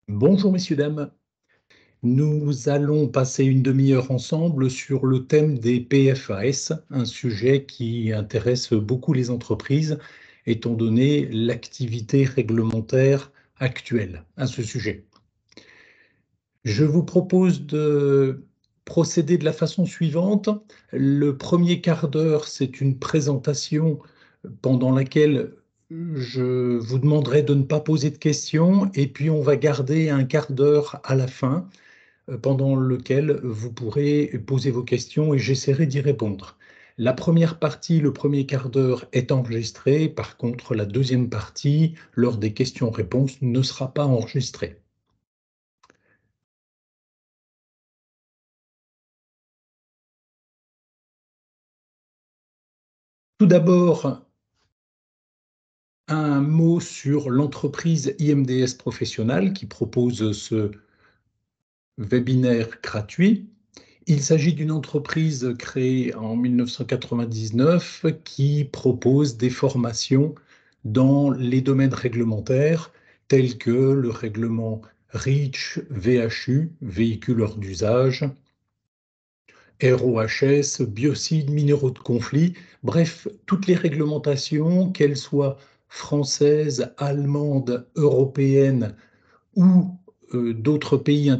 Bonjour messieurs, dames. Nous allons passer une demi-heure ensemble sur le thème des PFAS, un sujet qui intéresse beaucoup les entreprises, étant donné l'activité réglementaire actuelle à ce sujet. Je vous propose de procéder de la façon suivante. Le premier quart d'heure, c'est une présentation pendant laquelle je vous demanderai de ne pas poser de questions, et puis on va garder un quart d'heure à la fin pendant lequel vous pourrez poser vos questions et j'essaierai d'y répondre. La première partie, le premier quart d'heure, est enregistrée. Par contre, la deuxième partie, lors des questions-réponses, ne sera pas enregistrée. Tout d'abord, un mot sur l'entreprise IMDS Professional qui propose ce webinaire gratuit. Il s'agit d'une entreprise créée en 1999 qui propose des formations dans les domaines réglementaires tels que le règlement REACH, VHU, véhicules hors d'usage, ROHS, biocides, minéraux de conflit, bref, toutes les réglementations, qu'elles soient françaises, allemandes, européennes ou d'autres pays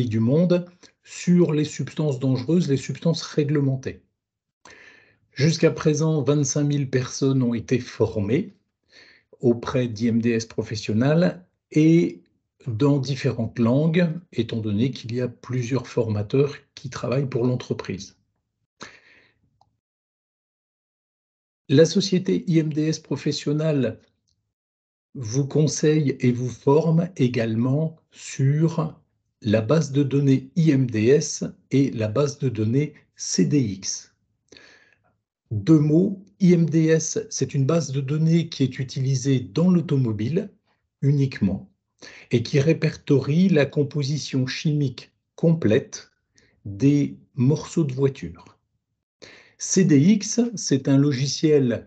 du monde sur les substances dangereuses, les substances réglementées. Jusqu'à présent, 25 000 personnes ont été formées auprès d'IMDS Professional et dans différentes langues, étant donné qu'il y a plusieurs formateurs qui travaillent pour l'entreprise. La société IMDS Professional vous conseille et vous forme également sur la base de données IMDS et la base de données CDX. Deux mots, IMDS, c'est une base de données qui est utilisée dans l'automobile uniquement et qui répertorie la composition chimique complète des morceaux de voiture. CDX, c'est un logiciel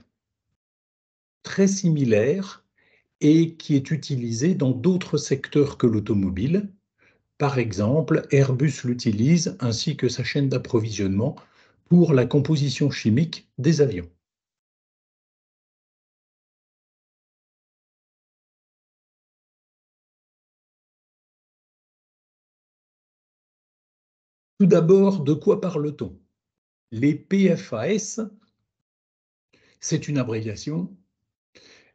très similaire et qui est utilisé dans d'autres secteurs que l'automobile. Par exemple, Airbus l'utilise ainsi que sa chaîne d'approvisionnement pour la composition chimique des avions. Tout d'abord, de quoi parle-t-on? Les PFAS, c'est une abréviation,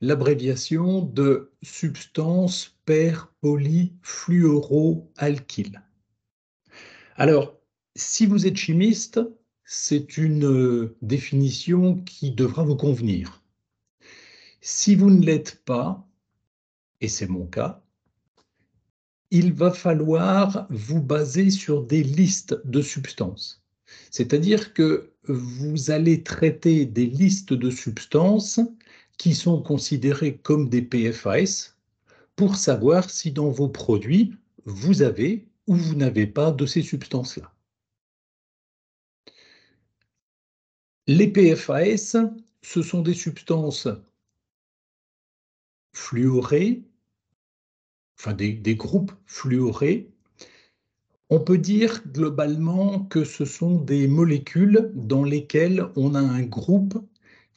l'abréviation de substance perpolyfluoroalkyle. Alors, si vous êtes chimiste, c'est une définition qui devra vous convenir. Si vous ne l'êtes pas, et c'est mon cas, il va falloir vous baser sur des listes de substances. C'est-à-dire que vous allez traiter des listes de substances qui sont considérées comme des PFAS pour savoir si dans vos produits, vous avez ou vous n'avez pas de ces substances-là. Les PFAS, ce sont des substances fluorées, enfin des groupes fluorés. On peut dire globalement que ce sont des molécules dans lesquelles on a un groupe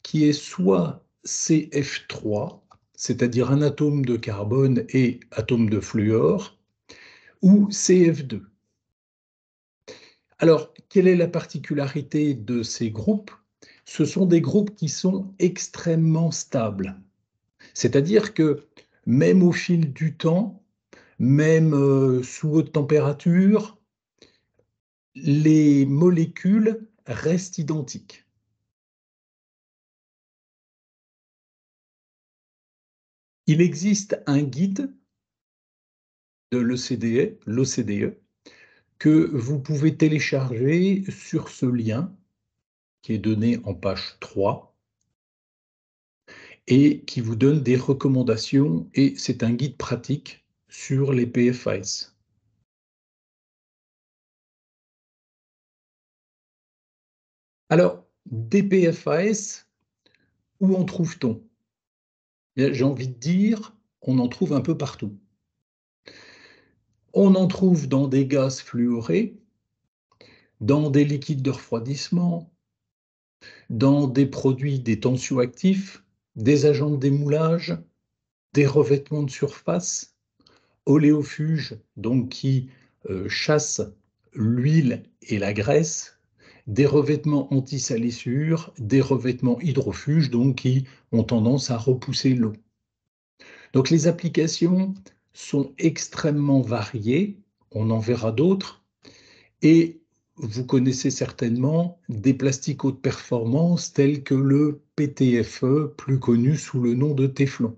qui est soit CF3, c'est-à-dire un atome de carbone et atome de fluor, ou CF2. Alors, quelle est la particularité de ces groupes? Ce sont des groupes qui sont extrêmement stables. C'est-à-dire que même au fil du temps, même sous haute température, les molécules restent identiques. Il existe un guide de l'OCDE, que vous pouvez télécharger sur ce lien qui est donné en page 3 et qui vous donne des recommandations et c'est un guide pratique sur les PFAS. Alors, des PFAS, où en trouve-t-on? J'ai envie de dire, on en trouve un peu partout. On en trouve dans des gaz fluorés, dans des liquides de refroidissement, dans des produits des tensioactifs, des agents de démoulage, des revêtements de surface, oléofuges, donc qui chassent l'huile et la graisse, des revêtements anti-salissure, des revêtements hydrofuges, donc qui ont tendance à repousser l'eau. Donc les applications sont extrêmement variées, on en verra d'autres, et vous connaissez certainement des plastiques haute performance tels que le PTFE, plus connu sous le nom de Téflon.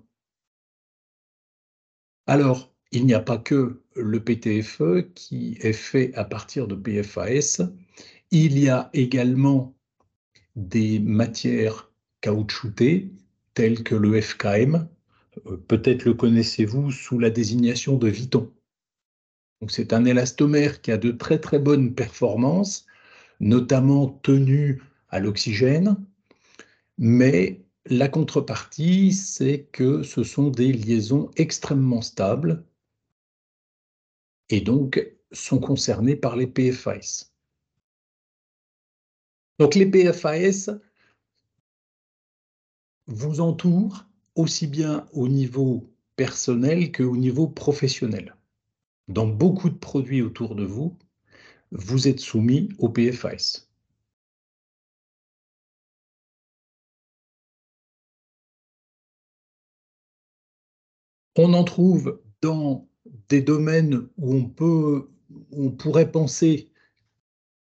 Alors, il n'y a pas que le PTFE qui est fait à partir de PFAS, il y a également des matières caoutchoutées telles que le FKM, peut-être le connaissez-vous sous la désignation de Viton. Donc, c'est un élastomère qui a de très très bonnes performances, notamment tenu à l'oxygène, mais la contrepartie, c'est que ce sont des liaisons extrêmement stables et donc sont concernés par les PFAS. Donc les PFAS vous entourent aussi bien au niveau personnel qu'au niveau professionnel. Dans beaucoup de produits autour de vous, vous êtes soumis aux PFAS. On en trouve dans des domaines où on pourrait penser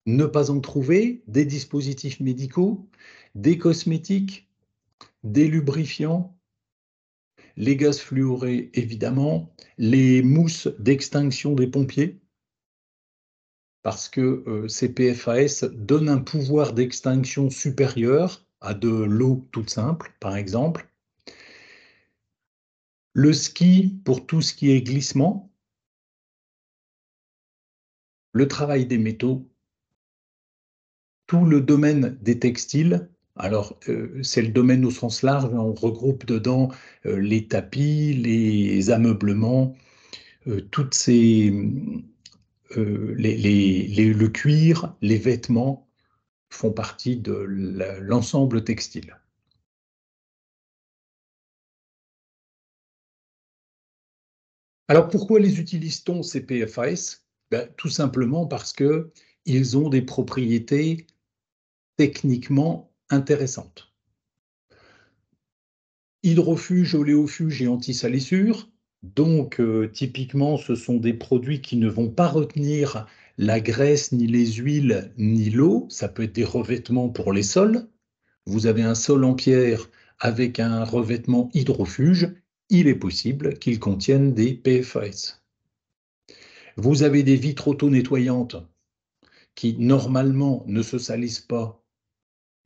ne pas en trouver, des dispositifs médicaux, des cosmétiques, des lubrifiants, les gaz fluorés évidemment, les mousses d'extinction des pompiers, parce que ces PFAS donnent un pouvoir d'extinction supérieur à de l'eau toute simple, par exemple. Le ski pour tout ce qui est glissement, le travail des métaux, tout le domaine des textiles. Alors, c'est le domaine au sens large, on regroupe dedans les tapis, les ameublements, toutes ces, le cuir, les vêtements font partie de l'ensemble textile. Alors, pourquoi les utilise-t-on, ces PFAS? Ben, tout simplement parce qu'ils ont des propriétés techniquement intéressantes. Hydrofuge, oléofuge et anti-salissure. Donc, typiquement, ce sont des produits qui ne vont pas retenir la graisse, ni les huiles, ni l'eau. Ça peut être des revêtements pour les sols. Vous avez un sol en pierre avec un revêtement hydrofuge. Il est possible qu'il contienne des PFAS. Vous avez des vitres auto-nettoyantes qui, normalement, ne se salissent pas.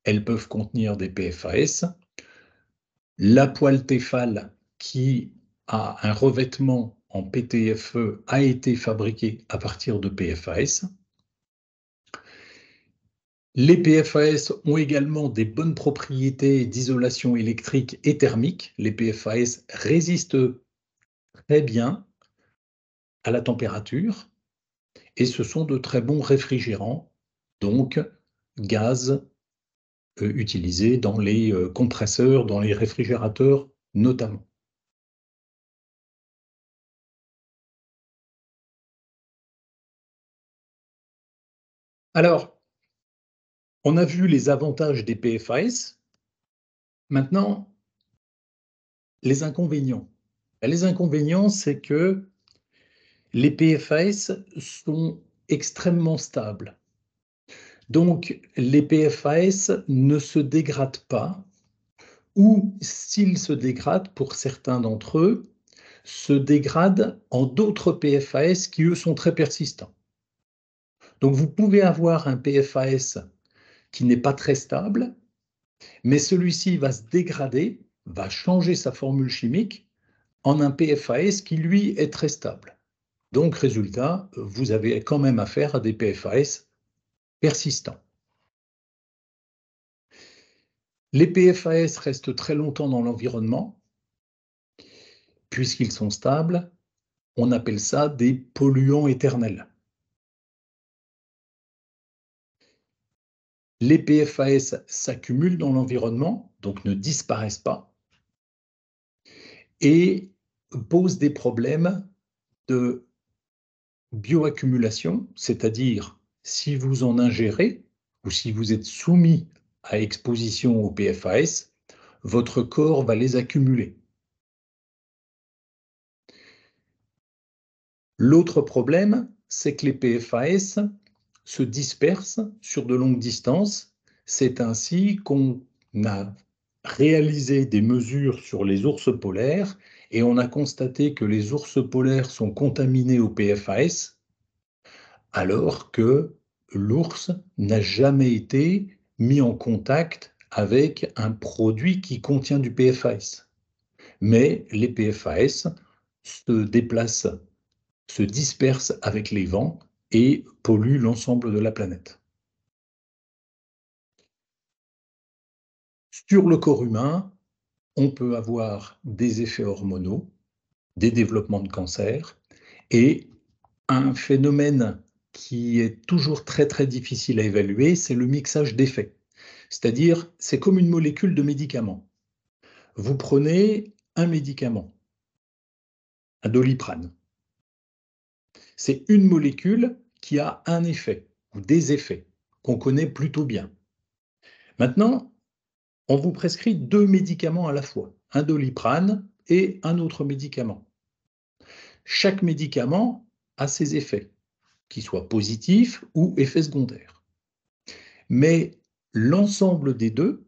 Elles peuvent contenir des PFAS. La poêle Tefal qui a un revêtement en PTFE a été fabriquée à partir de PFAS. Les PFAS ont également des bonnes propriétés d'isolation électrique et thermique. Les PFAS résistent très bien à la température et ce sont de très bons réfrigérants, donc gaz utilisés dans les compresseurs, dans les réfrigérateurs notamment. Alors, on a vu les avantages des PFAS. Maintenant, les inconvénients. Les inconvénients, c'est que les PFAS sont extrêmement stables. Donc, les PFAS ne se dégradent pas, ou s'ils se dégradent, pour certains d'entre eux, se dégradent en d'autres PFAS qui, eux, sont très persistants. Donc, vous pouvez avoir un PFAS qui n'est pas très stable, mais celui-ci va se dégrader, va changer sa formule chimique en un PFAS qui, lui, est très stable. Donc, résultat, vous avez quand même affaire à des PFAS persistants. Les PFAS restent très longtemps dans l'environnement, puisqu'ils sont stables, On appelle ça des polluants éternels. Les PFAS s'accumulent dans l'environnement, donc ne disparaissent pas, et posent des problèmes de bioaccumulation, c'est-à-dire si vous en ingérez ou si vous êtes soumis à exposition aux PFAS, votre corps va les accumuler. L'autre problème, c'est que les PFAS se dispersent sur de longues distances. C'est ainsi qu'on a réalisé des mesures sur les ours polaires et on a constaté que les ours polaires sont contaminés au PFAS alors que l'ours n'a jamais été mis en contact avec un produit qui contient du PFAS. Mais les PFAS se déplacent, se dispersent avec les vents et polluent l'ensemble de la planète. Sur le corps humain, on peut avoir des effets hormonaux, des développements de cancer et un phénomène qui est toujours très très difficile à évaluer, c'est le mixage d'effets. C'est-à-dire, c'est comme une molécule de médicament. Vous prenez un médicament, un Doliprane. C'est une molécule qui a un effet ou des effets qu'on connaît plutôt bien. Maintenant, on vous prescrit deux médicaments à la fois, un Doliprane et un autre médicament. Chaque médicament a ses effets, qu'ils soient positifs ou effets secondaires. Mais l'ensemble des deux,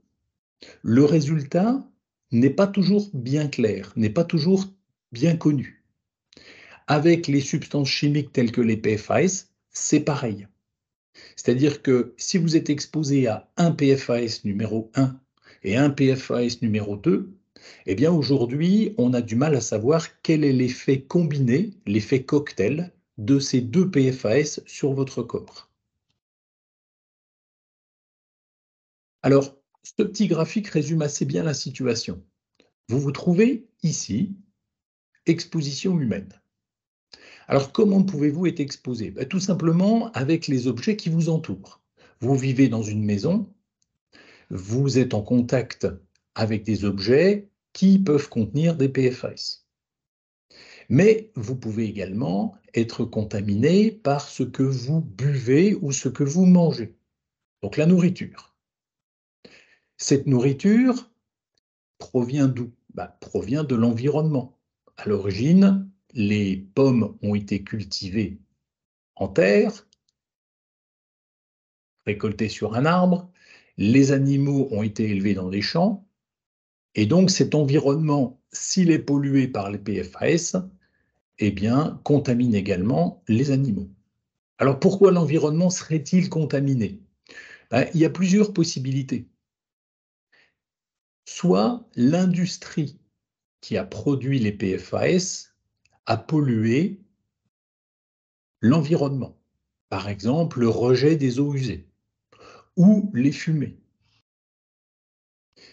le résultat n'est pas toujours bien clair, n'est pas toujours bien connu. Avec les substances chimiques telles que les PFAS, c'est pareil. C'est-à-dire que si vous êtes exposé à un PFAS numéro 1 et un PFAS numéro 2, eh bien aujourd'hui, on a du mal à savoir quel est l'effet combiné, l'effet cocktail de ces deux PFAS sur votre corps. Alors, ce petit graphique résume assez bien la situation. Vous vous trouvez ici, exposition humaine. Alors, comment pouvez-vous être exposé? Tout simplement avec les objets qui vous entourent. Vous vivez dans une maison, vous êtes en contact avec des objets qui peuvent contenir des PFAS. Mais vous pouvez également être contaminé par ce que vous buvez ou ce que vous mangez, donc la nourriture. Cette nourriture provient d'où? Provient de l'environnement. À l'origine, les pommes ont été cultivées en terre, récoltées sur un arbre, les animaux ont été élevés dans des champs, et donc cet environnement, s'il est pollué par les PFAS, eh bien, contamine également les animaux. Alors pourquoi l'environnement serait-il contaminé? Il y a plusieurs possibilités. Soit l'industrie qui a produit les PFAS a pollué l'environnement. Par exemple, le rejet des eaux usées ou les fumées.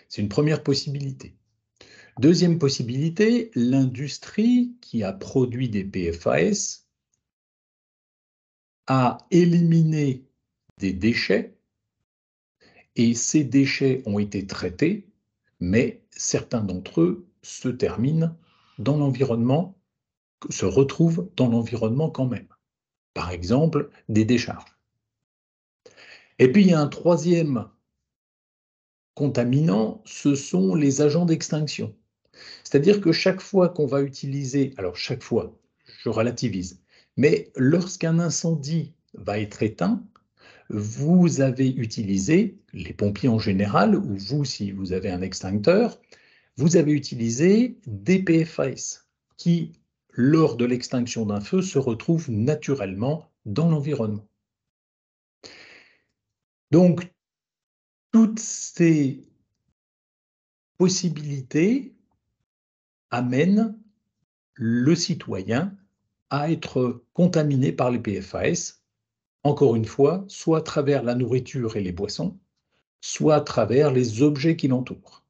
C'est une première possibilité. Deuxième possibilité, l'industrie qui a produit des PFAS a éliminé des déchets et ces déchets ont été traités, mais certains d'entre eux se terminent dans l'environnement, se retrouvent dans l'environnement quand même. Par exemple, des décharges. Et puis il y a un troisième contaminant, ce sont les agents d'extinction. C'est-à-dire que chaque fois qu'on va utiliser, alors chaque fois, je relativise, mais lorsqu'un incendie va être éteint, vous avez utilisé, les pompiers en général, ou vous si vous avez un extincteur, vous avez utilisé des PFAS qui, lors de l'extinction d'un feu, se retrouvent naturellement dans l'environnement. Donc, toutes ces possibilités amènent le citoyen à être contaminé par les PFAS, encore une fois, soit à travers la nourriture et les boissons, soit à travers les objets qui l'entourent.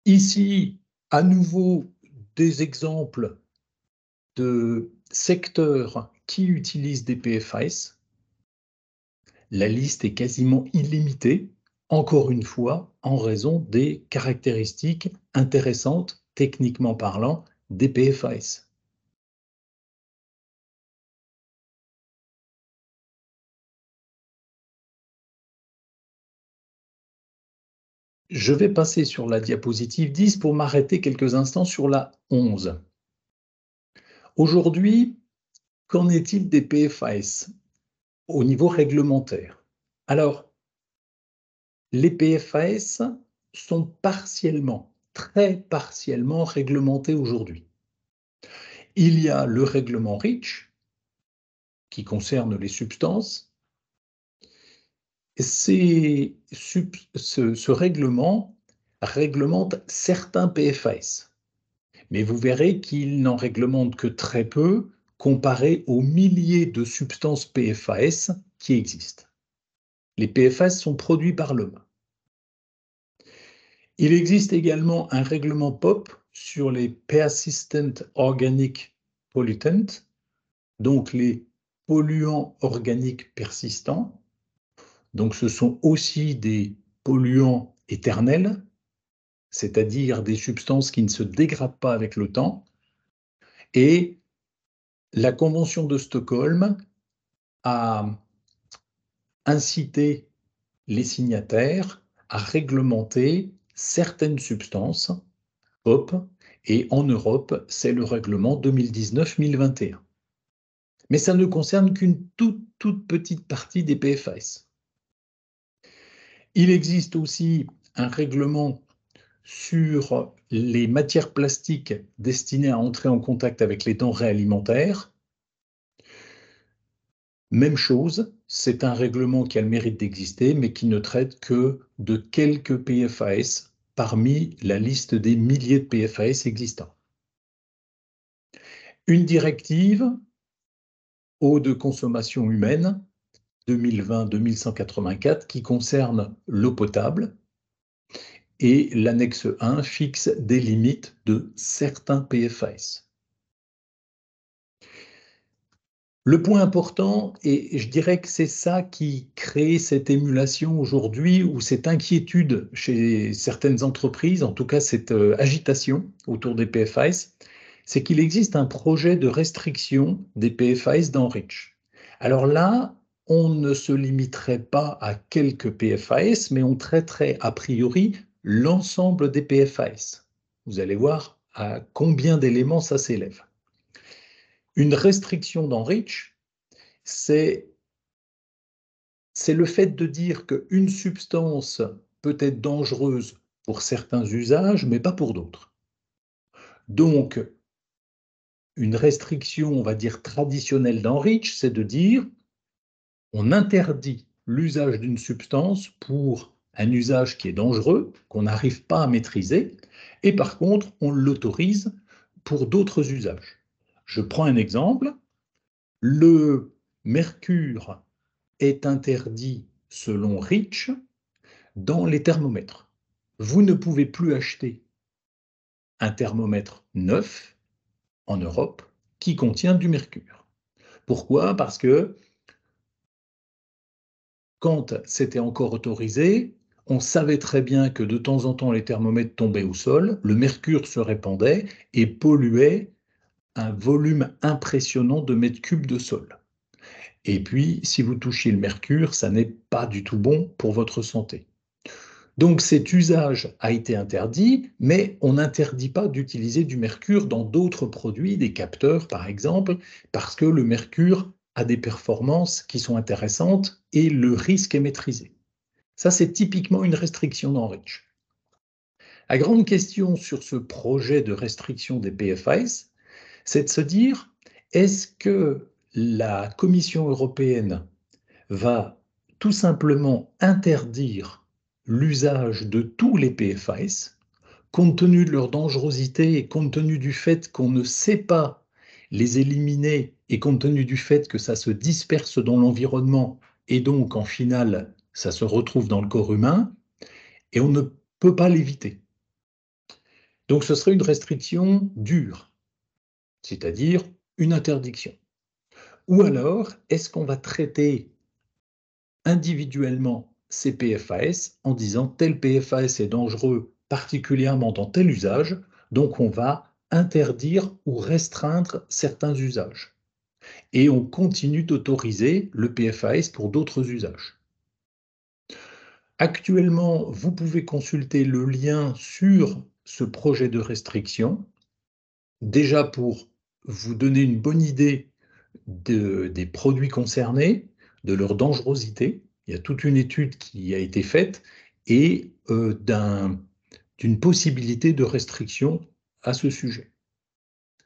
Ici, à nouveau, des exemples de secteurs qui utilisent des PFAS. La liste est quasiment illimitée, encore une fois, en raison des caractéristiques intéressantes, techniquement parlant, des PFAS. Je vais passer sur la diapositive 10 pour m'arrêter quelques instants sur la 11. Aujourd'hui, qu'en est-il des PFAS au niveau réglementaire? Alors, les PFAS sont partiellement, très partiellement réglementés aujourd'hui. Il y a le règlement REACH qui concerne les substances. Ce règlement réglemente certains PFAS, mais vous verrez qu'il n'en réglemente que très peu comparé aux milliers de substances PFAS qui existent. Les PFAS sont produits par l'homme. Il existe également un règlement POP sur les Persistent Organic Pollutants, donc les polluants organiques persistants. Donc ce sont aussi des polluants éternels, c'est-à-dire des substances qui ne se dégradent pas avec le temps. Et la Convention de Stockholm a incité les signataires à réglementer certaines substances POP, et en Europe, c'est le règlement 2019-1021. Mais ça ne concerne qu'une toute petite partie des PFAS. Il existe aussi un règlement sur les matières plastiques destinées à entrer en contact avec les denrées alimentaires. Même chose, c'est un règlement qui a le mérite d'exister, mais qui ne traite que de quelques PFAS parmi la liste des milliers de PFAS existants. Une directive eau de consommation humaine 2020-2184 qui concerne l'eau potable, et l'annexe 1 fixe des limites de certains PFAS. Le point important, et je dirais que c'est ça qui crée cette émulation aujourd'hui ou cette inquiétude chez certaines entreprises, en tout cas cette agitation autour des PFAS, c'est qu'il existe un projet de restriction des PFAS dans REACH. Alors là, on ne se limiterait pas à quelques PFAS, mais on traiterait a priori l'ensemble des PFAS. Vous allez voir à combien d'éléments ça s'élève. Une restriction dans REACH, c'est le fait de dire qu'une substance peut être dangereuse pour certains usages, mais pas pour d'autres. Donc, une restriction, on va dire, traditionnelle dans REACH, c'est de dire on interdit l'usage d'une substance pour un usage qui est dangereux, qu'on n'arrive pas à maîtriser, et par contre, on l'autorise pour d'autres usages. Je prends un exemple. Le mercure est interdit selon REACH dans les thermomètres. Vous ne pouvez plus acheter un thermomètre neuf en Europe qui contient du mercure. Pourquoi? Parce que quand c'était encore autorisé, on savait très bien que de temps en temps les thermomètres tombaient au sol, le mercure se répandait et polluait un volume impressionnant de mètres cubes de sol. Et puis, si vous touchiez le mercure, ça n'est pas du tout bon pour votre santé. Donc cet usage a été interdit, mais on n'interdit pas d'utiliser du mercure dans d'autres produits, des capteurs par exemple, parce que le mercure a des performances qui sont intéressantes et le risque est maîtrisé. Ça, c'est typiquement une restriction dans REACH. La grande question sur ce projet de restriction des PFAS, c'est de se dire, est-ce que la Commission européenne va tout simplement interdire l'usage de tous les PFAS, compte tenu de leur dangerosité et compte tenu du fait qu'on ne sait pas les éliminer et compte tenu du fait que ça se disperse dans l'environnement et donc en finale, ça se retrouve dans le corps humain et on ne peut pas l'éviter. Donc ce serait une restriction dure, c'est-à-dire une interdiction. Ou alors, est-ce qu'on va traiter individuellement ces PFAS en disant tel PFAS est dangereux, particulièrement dans tel usage, donc on va interdire ou restreindre certains usages. Et on continue d'autoriser le PFAS pour d'autres usages. Actuellement, vous pouvez consulter le lien sur ce projet de restriction, déjà pour vous donner une bonne idée des produits concernés, de leur dangerosité. Il y a toute une étude qui a été faite et d'une possibilité de restriction à ce sujet.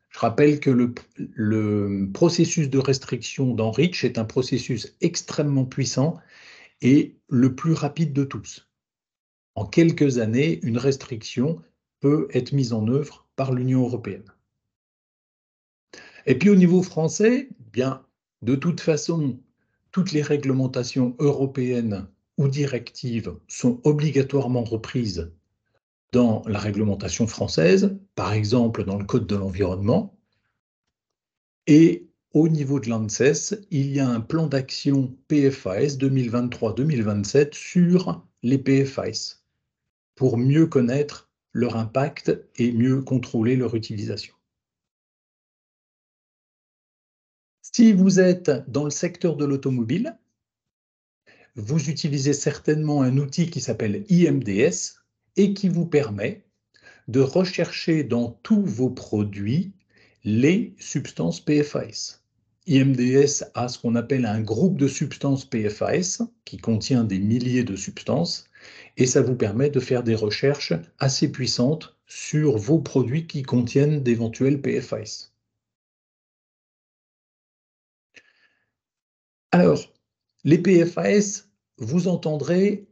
Je rappelle que le processus de restriction dans REACH est un processus extrêmement puissant et le plus rapide de tous. En quelques années, une restriction peut être mise en œuvre par l'Union européenne. Et puis au niveau français, bien, de toute façon, toutes les réglementations européennes ou directives sont obligatoirement reprises dans la réglementation française, par exemple dans le Code de l'environnement. Et au niveau de l'ANSES, il y a un plan d'action PFAS 2023-2027 sur les PFAS pour mieux connaître leur impact et mieux contrôler leur utilisation. Si vous êtes dans le secteur de l'automobile, vous utilisez certainement un outil qui s'appelle IMDS et qui vous permet de rechercher dans tous vos produits les substances PFAS. IMDS a ce qu'on appelle un groupe de substances PFAS qui contient des milliers de substances et ça vous permet de faire des recherches assez puissantes sur vos produits qui contiennent d'éventuels PFAS. Alors, les PFAS, vous entendrez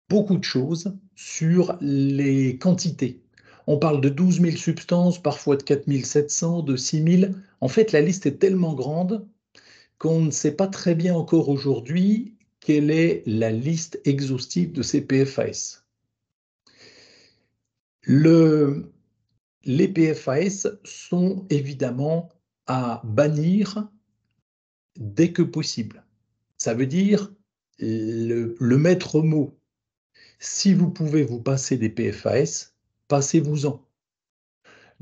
beaucoup de choses sur les quantités. On parle de 12 000 substances, parfois de 4 700, de 6 000. En fait, la liste est tellement grande qu'on ne sait pas très bien encore aujourd'hui quelle est la liste exhaustive de ces PFAS. Les PFAS sont évidemment à bannir dès que possible. Ça veut dire le maître mot. Si vous pouvez vous passer des PFAS, passez-vous-en.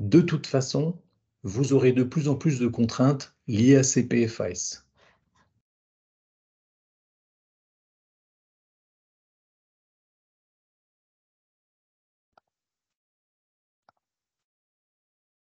De toute façon, vous aurez de plus en plus de contraintes liées à ces PFAS.